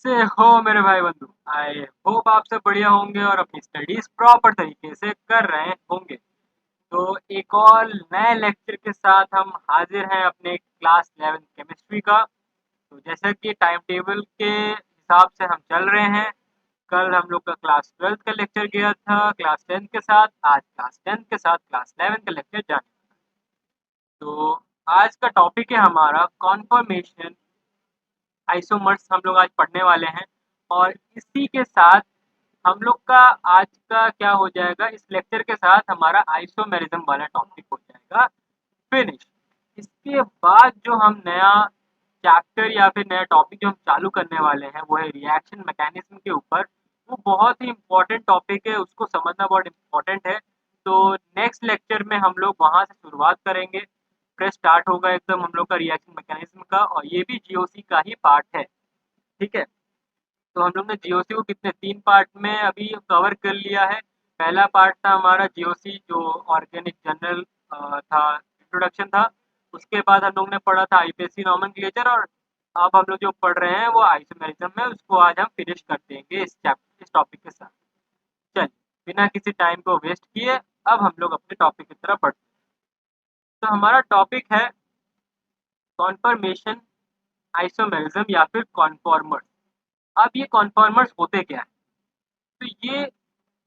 कैसे हो मेरे भाई बंधु। आई होप आप सब बढ़िया होंगे और अपनी स्टडीज प्रॉपर तरीके से कर रहे होंगे। तो एक और नए लेक्चर के साथ हम हाजिर हैं अपने क्लास 11 केमिस्ट्री का। तो जैसा कि टाइम टेबल के हिसाब से हम चल रहे हैं, कल हम लोग का क्लास 12 का लेक्चर गया था क्लास 10 के साथ, आज क्लास 10 के साथ क्लास 11 का लेक्चर जाने। तो आज का टॉपिक है हमारा कॉन्फर्मेशन आइसोमर्स, हम लोग आज पढ़ने वाले हैं। और इसी के साथ हम लोग का आज का क्या हो जाएगा, इस लेक्चर के साथ हमारा आइसोमेरिज्म वाला टॉपिक हो जाएगा फिनिश। इसके बाद जो हम नया चैप्टर या फिर नया टॉपिक जो हम चालू करने वाले हैं वो है रिएक्शन मैकेनिज्म के ऊपर। वो बहुत ही इम्पोर्टेंट टॉपिक है, उसको समझना बहुत इम्पोर्टेंट है। तो नेक्स्ट लेक्चर में हम लोग वहाँ से शुरुआत करेंगे, फिर स्टार्ट होगा एकदम हम लोग का रिएक्शन मैकेनिज्म का, और ये भी जीओसी का ही पार्ट है। ठीक है। तो हम लोग ने जीओसी को कितने 3 पार्ट में अभी कवर कर लिया है। पहला पार्ट था हमारा जीओसी जो ऑर्गेनिक जनरल था, इंट्रोडक्शन था। उसके बाद हम लोग ने पढ़ा था आईपीएससी नोमेनक्लेचर, और अब हम लोग जो पढ़ रहे हैं वो आइसोमेरिज्म है, उसको आज हम फिनिश कर देंगे इस चैप्टर इस टॉपिक के साथ। चलिए, बिना किसी टाइम को वेस्ट किए अब हम लोग अपने टॉपिक की तरफ बढ़ते हैं। तो हमारा टॉपिक है कॉन्फर्मेशन आइसोमेरिज्म या फिर कॉन्फॉर्मर्स। अब ये कॉन्फॉर्मर्स होते क्या है? तो ये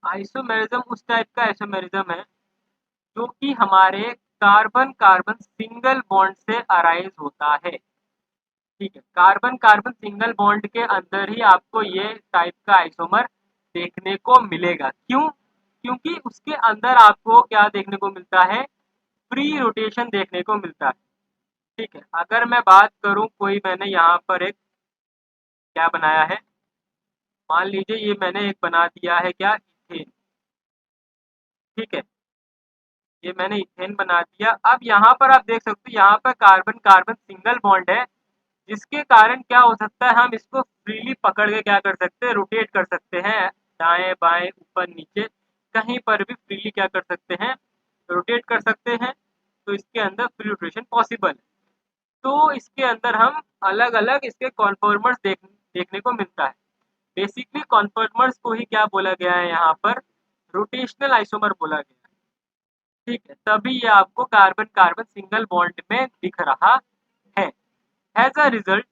आइसोमेरिज्म उस टाइप का आइसोमेरिज्म है जो कि हमारे कार्बन कार्बन सिंगल बॉन्ड से अराइज होता है। ठीक है, कार्बन कार्बन सिंगल बॉन्ड के अंदर ही आपको ये टाइप का आइसोमर देखने को मिलेगा। क्यों? क्योंकि उसके अंदर आपको क्या देखने को मिलता है, फ्री रोटेशन देखने को मिलता है। ठीक है, अगर मैं बात करूं, कोई मैंने यहाँ पर एक क्या बनाया है, मान लीजिए ये मैंने एक बना दिया है क्या, इथेन। ठीक है, ये मैंने इथेन बना दिया। अब यहाँ पर आप देख सकते हो, यहाँ पर कार्बन कार्बन सिंगल बॉन्ड है, जिसके कारण क्या हो सकता है, हम इसको फ्रीली पकड़ के क्या कर सकते हैं, रोटेट कर सकते हैं, दाएं बाएं ऊपर नीचे कहीं पर भी फ्रीली क्या कर सकते हैं, रोटेट कर सकते हैं। तो इसके अंदर फ्री रोटेशन पॉसिबल है। तो इसके अंदर हम अलग अलग इसके कॉन्फॉर्मर्स देखने को मिलता है। बेसिकली कॉन्फॉर्मर्स को ही क्या बोला गया है यहाँ पर, रोटेशनल आइसोमर बोला गया है। ठीक है, तभी ये आपको कार्बन कार्बन सिंगल बॉन्ड में दिख रहा है। As a result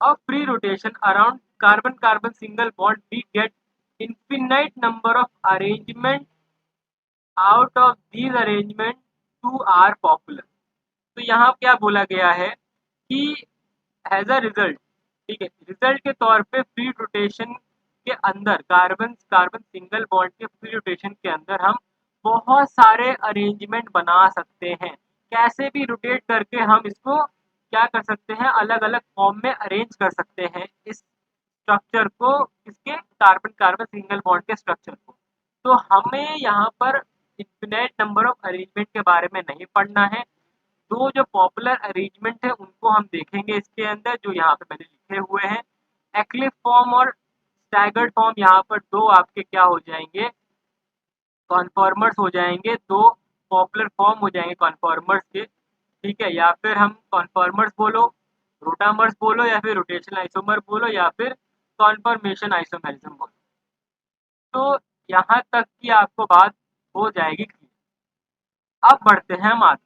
of free rotation around carbon-carbon single bond, we get infinite number of arrangement. Out of these arrangement, two are popular. तो यहाँ क्या बोला गया है कि एज अ रिजल्ट, ठीक है, रिजल्ट के तौर पे फ्री रोटेशन के अंदर कार्बन कार्बन सिंगल बॉन्ड के फ्री रोटेशन के अंदर हम बहुत सारे अरेंजमेंट बना सकते हैं। कैसे भी रोटेट करके हम इसको क्या कर सकते हैं, अलग अलग फॉर्म में अरेंज कर सकते हैं इस स्ट्रक्चर को, इसके कार्बन कार्बन सिंगल बॉन्ड के स्ट्रक्चर को। तो हमें यहाँ पर इन्फिनाइट नंबर ऑफ अरेंजमेंट के बारे में नहीं पढ़ना है। दो जो पॉपुलर अरेंजमेंट है उनको हम देखेंगे इसके अंदर, जो यहाँ पे मैंने लिखे हुए हैं। एक्लिफ फॉर्म और स्टैगर्ड फॉर्म, यहाँ पर दो आपके क्या हो जाएंगे, कॉन्फॉर्मर्स हो जाएंगे, दो पॉपुलर फॉर्म हो जाएंगे कॉन्फॉर्मर्स के। ठीक है, या फिर हम कॉन्फॉर्मर्स बोलो, रोटामर्स बोलो, या फिर रोटेशनल आइसोमर बोलो, या फिर कॉन्फॉर्मेशन आइसोमेरिज्म बोलो। तो यहाँ तक की आपको बात हो जाएगी clear। अब बढ़ते हैं हम आगे।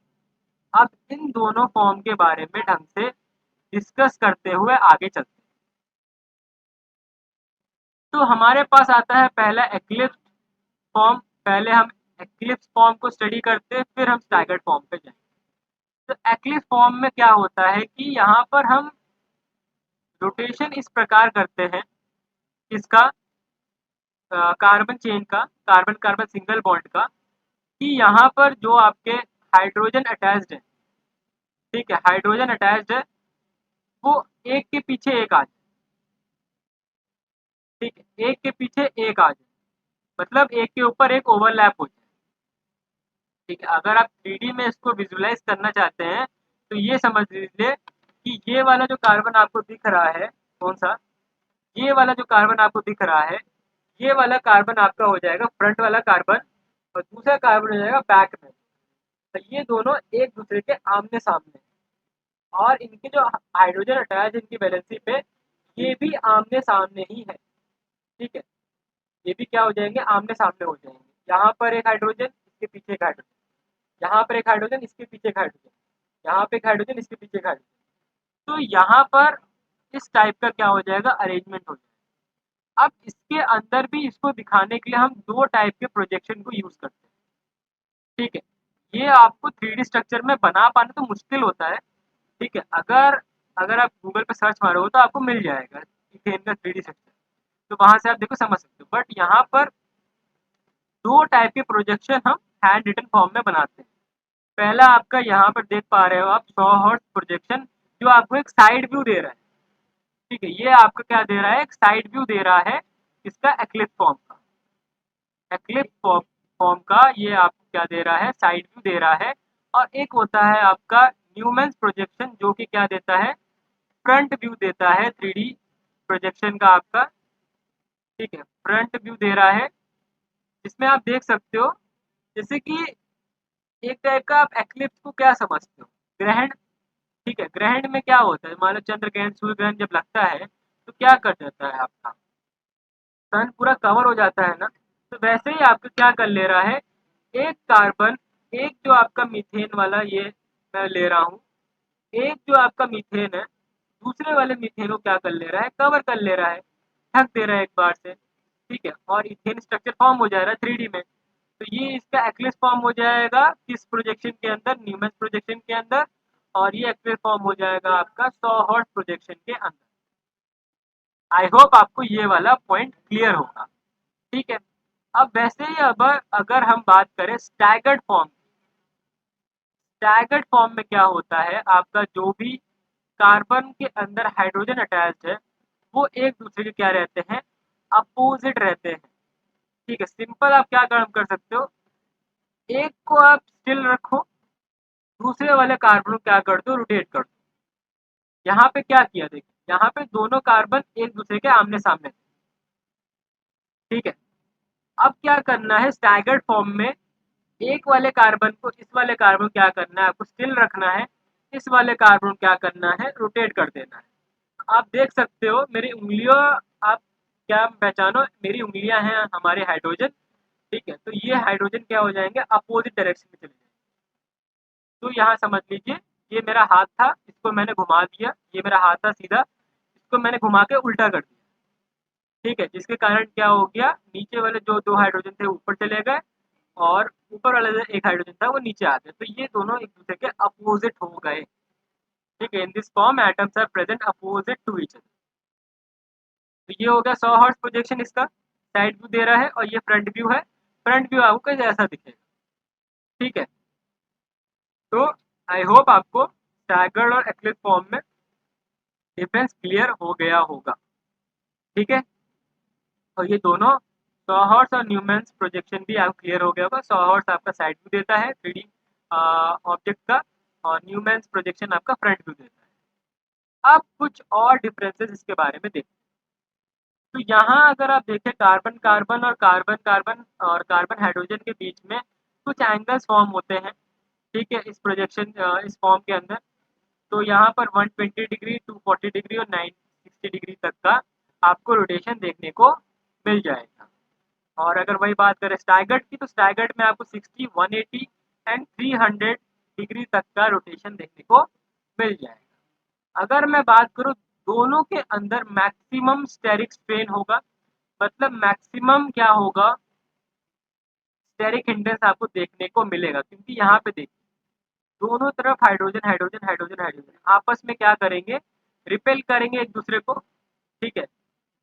अब इन दोनों फॉर्म के बारे में ढंग से डिस्कस करते हुए आगे चलते हैं। तो हमारे पास आता है पहला एक्लिप्स फॉर्म। पहले हम एक्लिप्स फॉर्म को स्टडी करते हैं, फिर हम स्टैगर्ड फॉर्म पे जाएंगे। तो एक्लिप्स फॉर्म में क्या होता है कि यहाँ पर हम रोटेशन इस प्रकार करते हैं, इसका कार्बन चेन का, कार्बन कार्बन सिंगल बॉन्ड का, कि यहाँ पर जो आपके हाइड्रोजन अटैच्ड है, ठीक है, हाइड्रोजन अटैच्ड है, वो एक के पीछे एक आ जाए। ठीक है, एक के पीछे एक आ जाए, मतलब एक के ऊपर एक ओवरलैप हो जाए। ठीक है, अगर आप 3D में इसको विजुलाइज करना चाहते हैं तो ये समझ लीजिए कि ये वाला जो कार्बन आपको दिख रहा है, कौन सा, ये वाला जो कार्बन आपको दिख रहा है, ये वाला कार्बन आपका हो जाएगा फ्रंट वाला कार्बन, और दूसरा कार्बन हो जाएगा बैक में। तो ये दोनों एक दूसरे के आमने सामने, और इनके जो हाइड्रोजन अटैच इनकी वैलेंसी पे, ये भी आमने सामने ही है। ठीक है, ये भी क्या हो जाएंगे, आमने सामने हो जाएंगे। यहाँ पर एक हाइड्रोजन, इसके पीछे एक हाइड्रोजन, यहाँ पर एक हाइड्रोजन, इसके पीछे एक हाइड्रोजन, यहाँ पे एक हाइड्रोजन, इसके पीछे एक हाइड्रोजन। तो यहाँ पर इस टाइप का क्या हो जाएगा, अरेंजमेंट हो जाएगा। अब इसके अंदर भी इसको दिखाने के लिए हम दो टाइप के प्रोजेक्शन को यूज करते हैं। ठीक है, ये आपको थ्री डी स्ट्रक्चर में बना पाना तो मुश्किल होता है। ठीक है, अगर अगर आप गूगल पे सर्च मारोगे तो आपको मिल जाएगा इथेन का थ्री डी स्ट्रक्चर, तो वहां से आप देखो समझ सकते हो। बट यहाँ पर दो टाइप के प्रोजेक्शन हम हैंड रिटन फॉर्म में बनाते हैं। पहला आपका यहाँ पर देख पा रहे हो आप 100 हॉर्स प्रोजेक्शन, जो आपको एक साइड व्यू दे रहा है। ठीक है, ये आपका क्या दे रहा है, एक साइड व्यू दे रहा है इसका एक्लिप्स फॉर्म का। एक्लिप्स फॉर्म का ये आपको क्या दे रहा है, साइड व्यू दे रहा है। और एक होता है आपका न्यूमैन्स प्रोजेक्शन, जो कि क्या देता है, फ्रंट व्यू देता है थ्री डी प्रोजेक्शन का आपका। ठीक है, फ्रंट व्यू दे रहा है, जिसमें आप देख सकते हो जैसे कि एक टाइप का आप एक्लिप्स को क्या समझते हो, ग्रहण। ठीक है, ग्रहण में क्या होता है, मान लो चंद्र ग्रहण सूर्य ग्रहण जब लगता है तो क्या कर देता है, आपका सन पूरा कवर हो जाता है ना। तो वैसे ही आपका क्या कर ले रहा है, एक कार्बन, एक जो आपका मीथेन वाला ये मैं ले रहा हूँ, एक जो आपका मीथेन है, दूसरे वाले मीथेन को क्या कर ले रहा है, कवर कर ले रहा है, ढक दे रहा है एक बार से। ठीक है, और इथेन स्ट्रक्चर फॉर्म हो जा रहा है थ्री डी में। तो ये इसका एक्लिप्स फॉर्म हो जाएगा किस प्रोजेक्शन के अंदर, न्यूमैन्स प्रोजेक्शन के अंदर। और ये एक्लिप्स फॉर्म हो जाएगा आपका 100 हॉर्स प्रोजेक्शन के अंदर। आई होप आपको ये वाला पॉइंट क्लियर होगा। ठीक है, अब वैसे ही अब अगर हम बात करें स्टैगर्ड फॉर्म, स्टैगर्ड फॉर्म में क्या होता है, आपका जो भी कार्बन के अंदर हाइड्रोजन अटैच्ड है वो एक दूसरे के क्या रहते हैं, अपोजिट रहते हैं। ठीक है, सिंपल आप क्या काम कर सकते हो, एक को आप स्टिल रखो, दूसरे वाले कार्बन को क्या कर दो, रोटेट कर दो। यहाँ पे क्या किया, देखिए यहाँ पे दोनों कार्बन एक दूसरे के आमने सामने थे। ठीक है, अब क्या करना है, स्टैगर्ड फॉर्म में एक वाले कार्बन को, इस वाले कार्बन को क्या करना है, आपको स्टिल रखना है, इस वाले कार्बन को क्या करना है, रोटेट कर देना है। आप देख सकते हो मेरी उंगलियों, आप क्या पहचानो, मेरी उंगलियां हैं हमारे हाइड्रोजन। ठीक है, तो ये हाइड्रोजन क्या हो जाएंगे, अपोजिट डायरेक्शन में चले जाएंगे। तो यहाँ समझ लीजिए, ये मेरा हाथ था, इसको मैंने घुमा दिया, ये मेरा हाथ था सीधा, इसको मैंने घुमा के उल्टा कर दिया। ठीक है, जिसके कारण क्या हो गया, नीचे वाले जो दो हाइड्रोजन थे ऊपर चले गए, और ऊपर वाला जो एक हाइड्रोजन था वो नीचे आ गया। तो ये दोनों एक दूसरे के अपोजिट हो गए। ठीक है, in this form atoms are present opposite to each other. तो ये हो गया 100 हॉर्स प्रोजेक्शन, इसका साइड व्यू दे रहा है, और ये फ्रंट व्यू है। फ्रंट व्यू आपको कैसे ऐसा दिखेगा। ठीक है, तो आई होप आपको स्टैगर्ड और एक्लिप्स फॉर्म में डिफरेंस क्लियर हो गया होगा। ठीक है, और ये दोनों 100 हॉर्स और न्यूमैन्स प्रोजेक्शन भी आपको क्लियर हो गया होगा। 100 हॉर्स आपका साइड व्यू देता है थ्री डी ऑब्जेक्ट का, और न्यूमैन्स प्रोजेक्शन आपका फ्रंट व्यू देता है। अब कुछ और डिफरेंसेस इसके बारे में देखते हैं। तो यहाँ अगर आप देखें, कार्बन कार्बन और कार्बन कार्बन और कार्बन हाइड्रोजन के बीच में कुछ एंगल्स फॉर्म होते हैं। ठीक है, इस प्रोजेक्शन इस फॉर्म के अंदर। तो यहाँ पर 120 डिग्री, 240 डिग्री और 960 डिग्री तक का आपको रोटेशन देखने को मिल जाएगा। और अगर वही बात करें स्टैगर्ड की, तो स्टैगर्ड में आपको 60, 180 एंड 300 डिग्री तक का रोटेशन देखने को मिल जाएगा। अगर मैं बात करूँ, दोनों के अंदर मैक्सिमम स्टेरिक स्ट्रेन होगा, मतलब मैक्सिमम क्या होगा, स्टेरिक हिंडेंस आपको देखने को मिलेगा। क्योंकि यहाँ पे देखिए, दोनों तरफ हाइड्रोजन हाइड्रोजन हाइड्रोजन हाइड्रोजन आपस में क्या करेंगे, रिपेल करेंगे एक दूसरे को। ठीक है,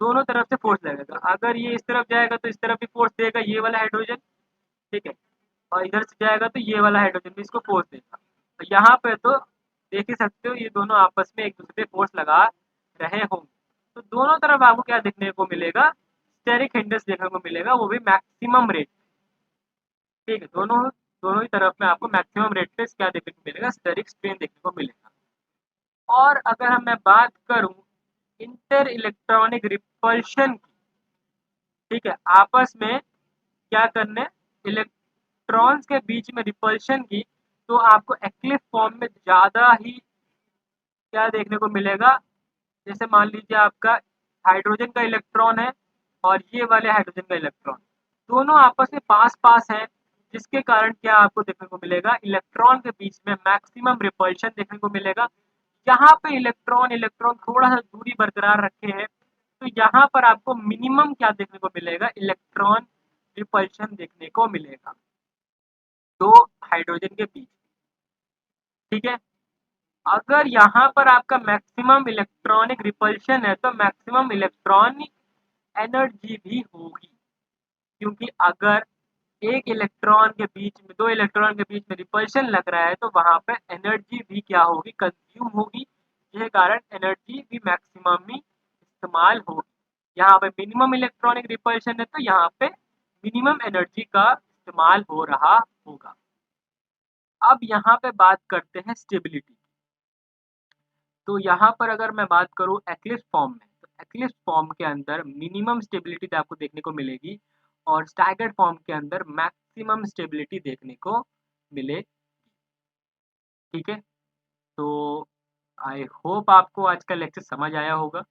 दोनों तरफ से फोर्स लगेगा, अगर ये इस तरफ जाएगा तो इस तरफ भी फोर्स देगा ये वाला हाइड्रोजन। ठीक है, और इधर से जाएगा तो ये वाला हाइड्रोजन भी इसको फोर्स देगा। तो यहाँ पे तो देख ही सकते हो, ये दोनों आपस में एक दूसरे पे फोर्स लगा रहे होंगे। तो दोनों तरफ आपको क्या देखने को मिलेगा, स्टेरिक हिंडेंस देखने को मिलेगा, वो भी मैक्सिमम रेट। ठीक है, दोनों दोनों ही तरफ में आपको मैक्सिमम रेट पे क्या देखने को मिलेगा, स्टेरिक स्ट्रेन देखने को मिलेगा। और अगर हम मैं बात करूं इंटर इलेक्ट्रॉनिक रिपल्शन की, ठीक है, आपस में क्या करने, इलेक्ट्रॉन्स के बीच में रिपल्शन की, तो आपको एक्लिप्स फॉर्म में ज़्यादा ही क्या देखने को मिलेगा, जैसे मान लीजिए आपका हाइड्रोजन का इलेक्ट्रॉन है और ये वाले हाइड्रोजन का इलेक्ट्रॉन, दोनों आपस में पास पास हैं, जिसके कारण क्या आपको देखने को मिलेगा, इलेक्ट्रॉन के बीच में मैक्सिमम रिपल्शन देखने को मिलेगा। यहाँ पे इलेक्ट्रॉन इलेक्ट्रॉन थोड़ा सा दूरी बरकरार रखे हैं, तो यहाँ पर आपको मिनिमम क्या देखने को मिलेगा, इलेक्ट्रॉन रिपल्शन देखने को मिलेगा दो हाइड्रोजन के बीच। ठीक है, अगर यहाँ पर आपका मैक्सिमम इलेक्ट्रॉनिक रिपल्शन है तो मैक्सिमम इलेक्ट्रॉनिक एनर्जी भी होगी, क्योंकि अगर एक इलेक्ट्रॉन के बीच में, दो इलेक्ट्रॉन के बीच में रिपल्शन लग रहा है तो वहां पे एनर्जी भी क्या होगी, कंज्यूम होगी, जिसके कारण एनर्जी भी मैक्सिमम ही इस्तेमाल होगी। यहाँ पे मिनिमम इलेक्ट्रॉनिक रिपल्शन है तो यहाँ पे मिनिमम एनर्जी का इस्तेमाल हो रहा होगा। अब यहाँ पे बात करते हैं स्टेबिलिटी। तो यहाँ पर अगर मैं बात करूँ एक्लिप्स फॉर्म में, तो एक्लिप्स फॉर्म के अंदर मिनिमम स्टेबिलिटी आपको देखने को मिलेगी और स्टैगर्ड फॉर्म के अंदर मैक्सिमम स्टेबिलिटी देखने को मिलेगी। ठीक है, तो आई होप आपको आज का लेक्चर समझ आया होगा।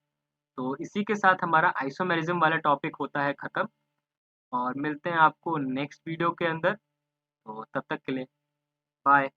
तो इसी के साथ हमारा आइसोमेरिज्म वाला टॉपिक होता है ख़त्म, और मिलते हैं आपको नेक्स्ट वीडियो के अंदर। तो तब तक के लिए बाय।